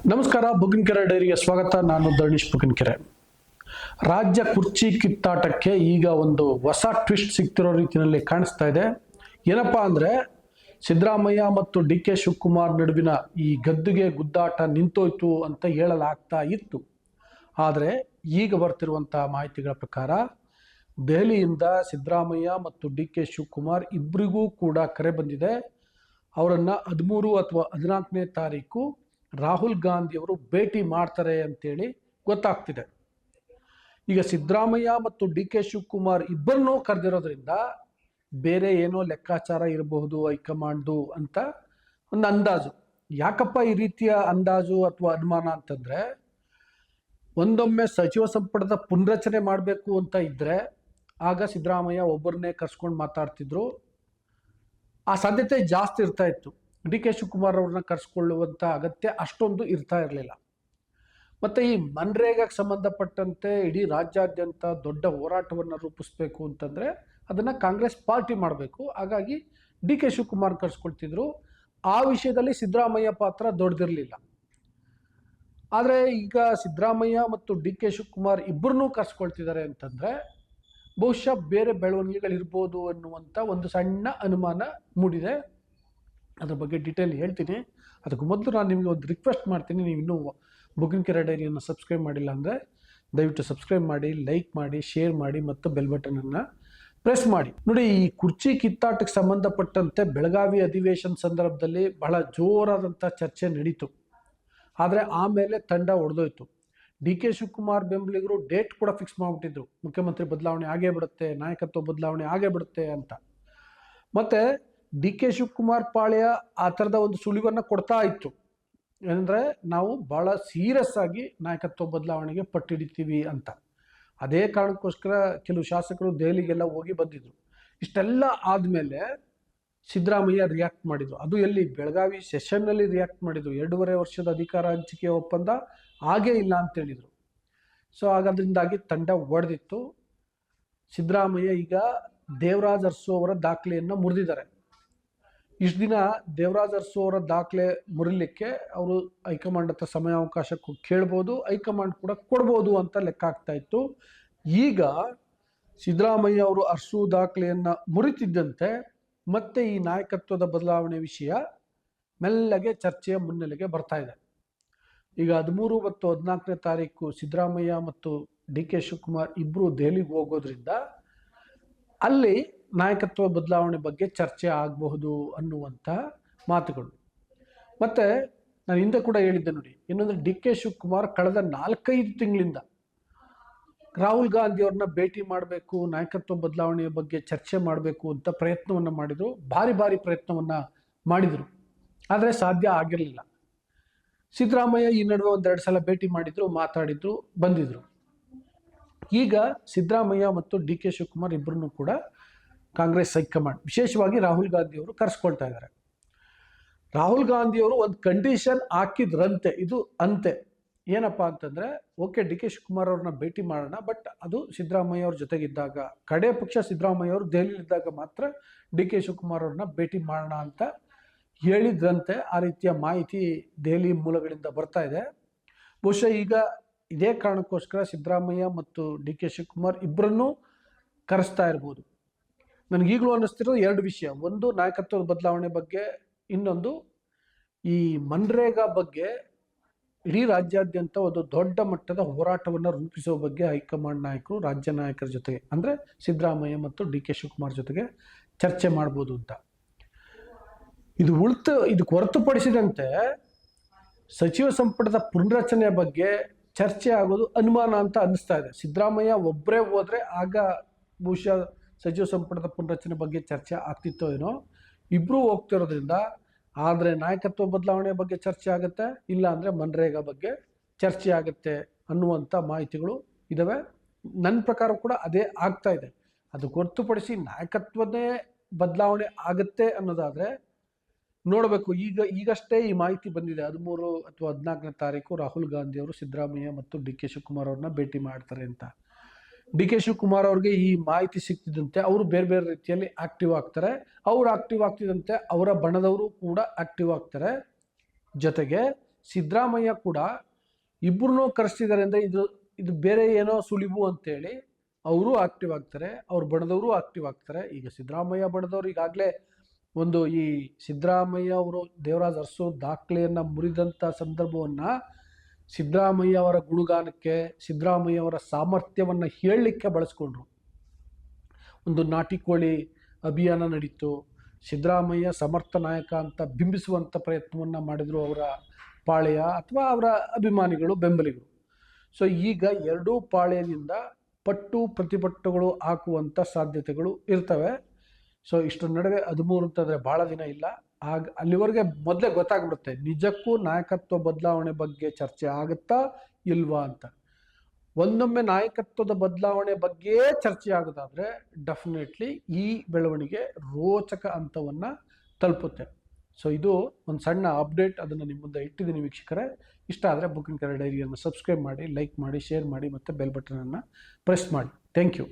ನಮಸ್ಕಾರ. ಬುಗಿನಕೆರೆ ಡೈರಿಗೆ ಸ್ವಾಗತ. ನಾನು ಧರಣೀಶ್ ಬುಗಿನಕೆರೆ. ರಾಜ್ಯ ಕುರ್ಚಿ ಕಿತ್ತಾಟಕ್ಕೆ ಈಗ ಒಂದು ಹೊಸ ಟ್ವಿಸ್ಟ್ ಸಿಗ್ತಿರೋ ರೀತಿಯಲ್ಲಿ ಕಾಣಿಸ್ತಾ ಇದೆ. ಏನಪ್ಪಾ ಅಂದರೆ, ಸಿದ್ದರಾಮಯ್ಯ ಮತ್ತು ಡಿ ಕೆ ಶಿವಕುಮಾರ್ ನಡುವಿನ ಈ ಗದ್ದುಗೆ ಗುದ್ದಾಟ ನಿಂತೋಯ್ತು ಅಂತ ಹೇಳಲಾಗ್ತಾ ಇತ್ತು. ಆದರೆ ಈಗ ಬರ್ತಿರುವಂಥ ಮಾಹಿತಿಗಳ ಪ್ರಕಾರ ದೆಹಲಿಯಿಂದ ಸಿದ್ದರಾಮಯ್ಯ ಮತ್ತು ಡಿ ಕೆ ಶಿವಕುಮಾರ್ ಇಬ್ಬರಿಗೂ ಕೂಡ ಕರೆ ಬಂದಿದೆ. ಅವರನ್ನು 13 ಅಥವಾ 14ನೇ ತಾರೀಕು ರಾಹುಲ್ ಗಾಂಧಿಯವರು ಭೇಟಿ ಮಾಡ್ತಾರೆ ಅಂತೇಳಿ ಗೊತ್ತಾಗ್ತಿದೆ. ಈಗ ಸಿದ್ದರಾಮಯ್ಯ ಮತ್ತು ಡಿ ಕೆ ಶಿವಕುಮಾರ್ ಇಬ್ಬರನ್ನೂ ಕರೆದಿರೋದ್ರಿಂದ ಬೇರೆ ಏನೋ ಲೆಕ್ಕಾಚಾರ ಇರಬಹುದು ಹೈಕಮಾಂಡ್ದು ಅಂತ ಒಂದು ಅಂದಾಜು. ಯಾಕಪ್ಪ ಈ ರೀತಿಯ ಅಂದಾಜು ಅಥವಾ ಅನುಮಾನ ಅಂತಂದರೆ, ಒಂದೊಮ್ಮೆ ಸಚಿವ ಸಂಪುಟದ ಪುನರಚನೆ ಮಾಡಬೇಕು ಅಂತ ಇದ್ದರೆ ಆಗ ಸಿದ್ದರಾಮಯ್ಯ ಒಬ್ಬರನ್ನೇ ಕರ್ಸ್ಕೊಂಡು ಮಾತಾಡ್ತಿದ್ರು. ಆ ಸಾಧ್ಯತೆ ಜಾಸ್ತಿ ಇರ್ತಾ ಇತ್ತು. ಡಿ ಕೆ ಶಿವಕುಮಾರ್ ಅವ್ರನ್ನ ಕರೆಸ್ಕೊಳ್ಳುವಂಥ ಅಗತ್ಯ ಅಷ್ಟೊಂದು ಇರ್ತಾ ಇರಲಿಲ್ಲ. ಮತ್ತು ಈ ಮನ್ರೇಗಾಗೆ ಸಂಬಂಧಪಟ್ಟಂತೆ ಇಡೀ ರಾಜ್ಯಾದ್ಯಂತ ದೊಡ್ಡ ಹೋರಾಟವನ್ನು ರೂಪಿಸ್ಬೇಕು ಅಂತಂದರೆ ಅದನ್ನು ಕಾಂಗ್ರೆಸ್ ಪಾರ್ಟಿ ಮಾಡಬೇಕು. ಹಾಗಾಗಿ ಡಿ ಕೆ ಶಿವಕುಮಾರ್ ಕರೆಸ್ಕೊಳ್ತಿದ್ರು. ಆ ವಿಷಯದಲ್ಲಿ ಸಿದ್ದರಾಮಯ್ಯ ಪಾತ್ರ ದೊಡ್ಡದಿರಲಿಲ್ಲ. ಆದರೆ ಈಗ ಸಿದ್ದರಾಮಯ್ಯ ಮತ್ತು ಡಿ ಕೆ ಶಿವಕುಮಾರ್ ಇಬ್ಬರನ್ನೂ ಕರೆಸ್ಕೊಳ್ತಿದ್ದಾರೆ ಅಂತಂದರೆ ಬಹುಶಃ ಬೇರೆ ಬೆಳವಣಿಗೆಗಳಿರ್ಬೋದು ಅನ್ನುವಂಥ ಒಂದು ಸಣ್ಣ ಅನುಮಾನ ಮೂಡಿದೆ. ಅದ್ರ ಬಗ್ಗೆ ಡೀಟೇಲ್ ಹೇಳ್ತೀನಿ. ಅದಕ್ಕೂ ಮೊದಲು ನಾನು ನಿಮಗೆ ಒಂದು ರಿಕ್ವೆಸ್ಟ್ ಮಾಡ್ತೀನಿ. ನೀವು ಇನ್ನೂ ಬುಗಿನಕೆರೆ ಡೈರಿಯನ್ನು ಸಬ್ಸ್ಕ್ರೈಬ್ ಮಾಡಿಲ್ಲ ಅಂದರೆ ದಯವಿಟ್ಟು ಸಬ್ಸ್ಕ್ರೈಬ್ ಮಾಡಿ, ಲೈಕ್ ಮಾಡಿ, ಶೇರ್ ಮಾಡಿ ಮತ್ತು ಬೆಲ್ ಬಟನನ್ನು ಪ್ರೆಸ್ ಮಾಡಿ. ನೋಡಿ, ಈ ಕುರ್ಚಿ ಕಿತ್ತಾಟಕ್ಕೆ ಸಂಬಂಧಪಟ್ಟಂತೆ ಬೆಳಗಾವಿ ಅಧಿವೇಶನ ಸಂದರ್ಭದಲ್ಲಿ ಬಹಳ ಜೋರಾದಂಥ ಚರ್ಚೆ ನಡೀತು. ಆದರೆ ಆಮೇಲೆ ತಂಡ ಒಡೆದೋಯ್ತು. ಡಿ ಕೆ ಶಿವಕುಮಾರ್ ಬೆಂಬಲಿಗರು ಡೇಟ್ ಕೂಡ ಫಿಕ್ಸ್ ಮಾಡಿಬಿಟ್ಟಿದ್ರು. ಮುಖ್ಯಮಂತ್ರಿ ಬದಲಾವಣೆ ಆಗೇ ಬಿಡುತ್ತೆ, ನಾಯಕತ್ವ ಬದಲಾವಣೆ ಆಗೇ ಬಿಡುತ್ತೆ ಅಂತ. ಮತ್ತು ಡಿ ಕೆ ಶಿವಕುಮಾರ್ ಪಾಳ್ಯ ಆ ಥರದ ಒಂದು ಸುಳಿವನ್ನು ಕೊಡ್ತಾ ಇತ್ತು. ಏನಂದರೆ, ನಾವು ಭಾಳ ಸೀರಿಯಸ್ ಆಗಿ ನಾಯಕತ್ವ ಬದಲಾವಣೆಗೆ ಪಟ್ಟಿಡಿತೀವಿ ಅಂತ. ಅದೇ ಕಾರಣಕ್ಕೋಸ್ಕರ ಕೆಲವು ಶಾಸಕರು ದೆಹಲಿಗೆಲ್ಲ ಹೋಗಿ ಬಂದಿದ್ರು. ಇಷ್ಟೆಲ್ಲ ಆದಮೇಲೆ ಸಿದ್ದರಾಮಯ್ಯ ರಿಯಾಕ್ಟ್ ಮಾಡಿದರು. ಅದು ಎಲ್ಲಿ, ಬೆಳಗಾವಿ ಸೆಷನ್ನಲ್ಲಿ ರಿಯಾಕ್ಟ್ ಮಾಡಿದರು. 2.5 ವರ್ಷದ ಅಧಿಕಾರ ಹಂಚಿಕೆ ಒಪ್ಪಂದ ಹಾಗೇ ಇಲ್ಲ ಅಂತೇಳಿದರು. ಸೊ ಹಾಗಾದ್ರಿಂದಾಗಿ ತಂಡ ಒಡೆದಿತ್ತು. ಸಿದ್ದರಾಮಯ್ಯ ಈಗ ದೇವರಾಜ್ ಅರಸು ಅವರ ದಾಖಲೆಯನ್ನು ಮುರಿದಿದ್ದಾರೆ. ಇಷ್ಟು ದಿನ ದೇವರಾಜ್ ಅರಸು ಅವರ ದಾಖಲೆ ಮುರಿಲಿಕ್ಕೆ ಅವರು ಹೈಕಮಾಂಡ್ ಹತ್ರ ಸಮಯಾವಕಾಶ ಕೇಳ್ಬೋದು, ಹೈಕಮಾಂಡ್ ಕೂಡ ಕೊಡ್ಬೋದು ಅಂತ ಲೆಕ್ಕ ಆಗ್ತಾ ಇತ್ತು. ಈಗ ಸಿದ್ದರಾಮಯ್ಯ ಅವರು ಅರಸು ದಾಖಲೆಯನ್ನು ಮುರಿತಿದ್ದಂತೆ ಮತ್ತೆ ಈ ನಾಯಕತ್ವದ ಬದಲಾವಣೆ ವಿಷಯ ಮೆಲ್ಲಗೆ ಚರ್ಚೆಯ ಮುನ್ನೆಲೆಗೆ ಬರ್ತಾ ಇದೆ. ಈಗ 13 ಮತ್ತು 14ನೇ ತಾರೀಕು ಸಿದ್ದರಾಮಯ್ಯ ಮತ್ತು ಡಿ ಕೆ ಶಿವಕುಮಾರ್ ಇಬ್ಬರು ದೆಹಲಿಗೆ ಹೋಗೋದ್ರಿಂದ ಅಲ್ಲಿ ನಾಯಕತ್ವ ಬದಲಾವಣೆ ಬಗ್ಗೆ ಚರ್ಚೆ ಆಗಬಹುದು ಅನ್ನುವಂಥ ಮಾತುಗಳು. ಮತ್ತು ನಾನು ಹಿಂದೆ ಕೂಡ ಹೇಳಿದ್ದೆ ನೋಡಿ, ಏನಂದರೆ ಡಿ ಕೆ ಶಿವಕುಮಾರ್ ಕಳೆದ 4-5 ತಿಂಗಳಿಂದ ರಾಹುಲ್ ಗಾಂಧಿಯವ್ರನ್ನ ಭೇಟಿ ಮಾಡಬೇಕು, ನಾಯಕತ್ವ ಬದಲಾವಣೆಯ ಬಗ್ಗೆ ಚರ್ಚೆ ಮಾಡಬೇಕು ಅಂತ ಪ್ರಯತ್ನವನ್ನು ಮಾಡಿದರು. ಭಾರಿ ಪ್ರಯತ್ನವನ್ನು ಮಾಡಿದರು. ಆದರೆ ಸಾಧ್ಯ ಆಗಿರಲಿಲ್ಲ. ಸಿದ್ದರಾಮಯ್ಯ ಈ ನಡುವೆ 1-2 ಸಲ ಭೇಟಿ ಮಾಡಿದರು, ಮಾತಾಡಿದ್ರು, ಬಂದಿದ್ರು. ಈಗ ಸಿದ್ದರಾಮಯ್ಯ ಮತ್ತು ಡಿ ಕೆ ಶಿವಕುಮಾರ್ ಇಬ್ಬರನ್ನೂ ಕೂಡ ಕಾಂಗ್ರೆಸ್ ಹೈಕಮಾಂಡ್, ವಿಶೇಷವಾಗಿ ರಾಹುಲ್ ಗಾಂಧಿಯವರು ಕರೆಸ್ಕೊಳ್ತಾ ಇದ್ದಾರೆ. ರಾಹುಲ್ ಗಾಂಧಿಯವರು ಒಂದು ಕಂಡೀಷನ್ ಹಾಕಿದ್ರಂತೆ. ಇದು ಅಂತೆ ಏನಪ್ಪ ಅಂತಂದರೆ, ಓಕೆ, ಡಿ ಕೆ ಶಿವಕುಮಾರ್ ಅವ್ರನ್ನ ಭೇಟಿ ಮಾಡೋಣ, ಬಟ್ ಅದು ಸಿದ್ದರಾಮಯ್ಯ ಅವ್ರ ಜೊತೆಗಿದ್ದಾಗ, ಕಡೆ ಪಕ್ಷ ಸಿದ್ದರಾಮಯ್ಯ ಅವರು ದೆಹಲಿಯಲ್ಲಿದ್ದಾಗ ಮಾತ್ರ ಡಿ ಕೆ ಶಿವಕುಮಾರ್ ಅವ್ರನ್ನ ಭೇಟಿ ಮಾಡೋಣ ಅಂತ ಹೇಳಿದ್ರಂತೆ. ಆ ರೀತಿಯ ಮಾಹಿತಿ ದೆಹಲಿ ಮೂಲಗಳಿಂದ ಬರ್ತಾ ಇದೆ. ಬಹುಶಃ ಈಗ ಇದೇ ಕಾರಣಕ್ಕೋಸ್ಕರ ಸಿದ್ದರಾಮಯ್ಯ ಮತ್ತು ಡಿ ಕೆ ಶಿವಕುಮಾರ್ ಇಬ್ಬರನ್ನೂ ಕರೆಸ್ತಾ ಇರ್ಬೋದು. ನನಗೀಗಲೂ ಅನ್ನಿಸ್ತಿರೋದು 2 ವಿಷಯ. ಒಂದು, ನಾಯಕತ್ವದ ಬದಲಾವಣೆ ಬಗ್ಗೆ, ಇನ್ನೊಂದು ಈ ಮನ್ರೇಗಾ ಬಗ್ಗೆ ಇಡೀ ರಾಜ್ಯಾದ್ಯಂತ ಒಂದು ದೊಡ್ಡ ಮಟ್ಟದ ಹೋರಾಟವನ್ನು ರೂಪಿಸುವ ಬಗ್ಗೆ ಹೈಕಮಾಂಡ್ ನಾಯಕರು ರಾಜ್ಯ ನಾಯಕರ ಜೊತೆಗೆ, ಅಂದರೆ ಸಿದ್ದರಾಮಯ್ಯ ಮತ್ತು ಡಿ ಕೆ ಶಿವಕುಮಾರ್ ಜೊತೆಗೆ ಚರ್ಚೆ ಮಾಡ್ಬೋದು ಅಂತ. ಇದಕ್ಕೆ ಹೊರತುಪಡಿಸಿದಂತೆ ಸಚಿವ ಸಂಪುಟದ ಪುನರಚನೆ ಬಗ್ಗೆ ಚರ್ಚೆ ಆಗೋದು ಅನುಮಾನ ಅಂತ ಅನ್ನಿಸ್ತಾ ಇದೆ. ಸಿದ್ದರಾಮಯ್ಯ ಒಬ್ಬರೇ ಹೋದರೆ ಆಗ ಬಹುಶಃ ಸಚಿವ ಸಂಪುಟದ ಪುನರಚನೆ ಬಗ್ಗೆ ಚರ್ಚೆ ಆಗ್ತಿತ್ತೋ ಏನೋ. ಇಬ್ಬರೂ ಹೋಗ್ತಿರೋದ್ರಿಂದ ಆದರೆ ನಾಯಕತ್ವ ಬದಲಾವಣೆ ಬಗ್ಗೆ ಚರ್ಚೆ ಆಗುತ್ತೆ, ಇಲ್ಲ ಅಂದರೆ ಮನ್ರೇಗಾ ಬಗ್ಗೆ ಚರ್ಚೆ ಆಗುತ್ತೆ ಅನ್ನುವಂಥ ಮಾಹಿತಿಗಳು ಇದ್ದಾವೆ. ನನ್ನ ಪ್ರಕಾರ ಕೂಡ ಅದೇ ಆಗ್ತಾ ಇದೆ. ಅದಕ್ಕೆ ಹೊರತುಪಡಿಸಿ ನಾಯಕತ್ವದೇ ಬದಲಾವಣೆ ಆಗುತ್ತೆ ಅನ್ನೋದಾದರೆ ನೋಡಬೇಕು. ಈಗಷ್ಟೇ ಈ ಮಾಹಿತಿ ಬಂದಿದೆ, 13 ಅಥವಾ 14ನೇ ತಾರೀಕು ರಾಹುಲ್ ಗಾಂಧಿ ಅವರು ಸಿದ್ದರಾಮಯ್ಯ ಮತ್ತು ಡಿ ಕೆ ಶಿವಕುಮಾರ್ ಅವ್ರನ್ನ ಭೇಟಿ ಮಾಡ್ತಾರೆ ಅಂತ. ಡಿ ಕೆ ಶಿವಕುಮಾರ್ ಅವ್ರಿಗೆ ಈ ಮಾಹಿತಿ ಸಿಗ್ತಿದ್ದಂತೆ ಅವರು ಬೇರೆ ರೀತಿಯಲ್ಲಿ ಆಕ್ಟಿವ್ ಆಗ್ತಾರೆ. ಅವ್ರು ಆಕ್ಟಿವ್ ಆಗ್ತಿದ್ದಂತೆ ಅವರ ಬಣದವರು ಕೂಡ ಆಕ್ಟಿವ್ ಆಗ್ತಾರೆ. ಜೊತೆಗೆ ಸಿದ್ದರಾಮಯ್ಯ ಕೂಡ ಇಬ್ಬರನ್ನೂ ಕರೆಸ್ತಿದ್ದಾರೆ ಅಂದರೆ ಇದು ಬೇರೆ ಏನೋ ಸುಳಿವು ಅಂತೇಳಿ ಅವರು ಆಕ್ಟಿವ್ ಆಗ್ತಾರೆ, ಅವ್ರ ಬಣದವರು ಆಕ್ಟಿವ್ ಆಗ್ತಾರೆ. ಈಗ ಸಿದ್ದರಾಮಯ್ಯ ಬಣದವರು ಈಗಾಗಲೇ ಈ ಸಿದ್ದರಾಮಯ್ಯ ಅವರು ದೇವರಾಜ್ ಅರಸು ದಾಖಲೆಯನ್ನು ಮುರಿದಂಥ ಸಂದರ್ಭವನ್ನು ಸಿದ್ದರಾಮಯ್ಯ ಅವರ ಗುಣಗಾನಕ್ಕೆ, ಸಿದ್ದರಾಮಯ್ಯ ಅವರ ಸಾಮರ್ಥ್ಯವನ್ನು ಹೇಳಲಿಕ್ಕೆ ಬಳಸ್ಕೊಂಡ್ರು. ಒಂದು ನಾಟಿ ಕೋಳಿ ಅಭಿಯಾನ ನಡೀತು, ಸಿದ್ದರಾಮಯ್ಯ ಸಮರ್ಥ ನಾಯಕ ಅಂತ ಬಿಂಬಿಸುವಂಥ ಪ್ರಯತ್ನವನ್ನು ಮಾಡಿದರು ಅವರ ಪಾಳೆಯ ಅಥವಾ ಅವರ ಅಭಿಮಾನಿಗಳು, ಬೆಂಬಲಿಗರು. ಸೊ ಈಗ ಎರಡೂ ಪಾಳೆಯದಿಂದ ಪಟ್ಟು ಪ್ರತಿಪಟ್ಟುಗಳು ಹಾಕುವಂಥ ಸಾಧ್ಯತೆಗಳು ಇರ್ತವೆ. ಸೊ ಇಷ್ಟರ ನಡುವೆ 13 ಅಂತಂದರೆ ಭಾಳ ದಿನ ಇಲ್ಲ. ಅಲ್ಲಿವರೆಗೆ ಮೊದಲೇ ಗೊತ್ತಾಗ್ಬಿಡುತ್ತೆ ನಿಜಕ್ಕೂ ನಾಯಕತ್ವ ಬದಲಾವಣೆ ಬಗ್ಗೆ ಚರ್ಚೆ ಆಗುತ್ತಾ ಇಲ್ವಾ ಅಂತ. ಒಂದೊಮ್ಮೆ ನಾಯಕತ್ವದ ಬದಲಾವಣೆ ಬಗ್ಗೆ ಚರ್ಚೆ ಆಗೋದಾದರೆ ಡೆಫಿನೆಟ್ಲಿ ಈ ಬೆಳವಣಿಗೆ ರೋಚಕ ಹಂತವನ್ನು ತಲುಪುತ್ತೆ. ಸೊ ಇದು ಒಂದು ಸಣ್ಣ ಅಪ್ಡೇಟ್, ಅದನ್ನು ನಿಮ್ಮ ಮುಂದೆ ಇಟ್ಟಿದ್ದೀನಿ ವೀಕ್ಷಕರೇ. ಇಷ್ಟ ಆದರೆ ಬುಕ್ಕಿಂಗ್ ಕೆರೆ ಡೈರಿಯನ್ನು ಸಬ್ಸ್ಕ್ರೈಬ್ ಮಾಡಿ, ಲೈಕ್ ಮಾಡಿ, ಶೇರ್ ಮಾಡಿ ಮತ್ತು ಬೆಲ್ ಬಟನನ್ನು ಪ್ರೆಸ್ ಮಾಡಿ. Thank you.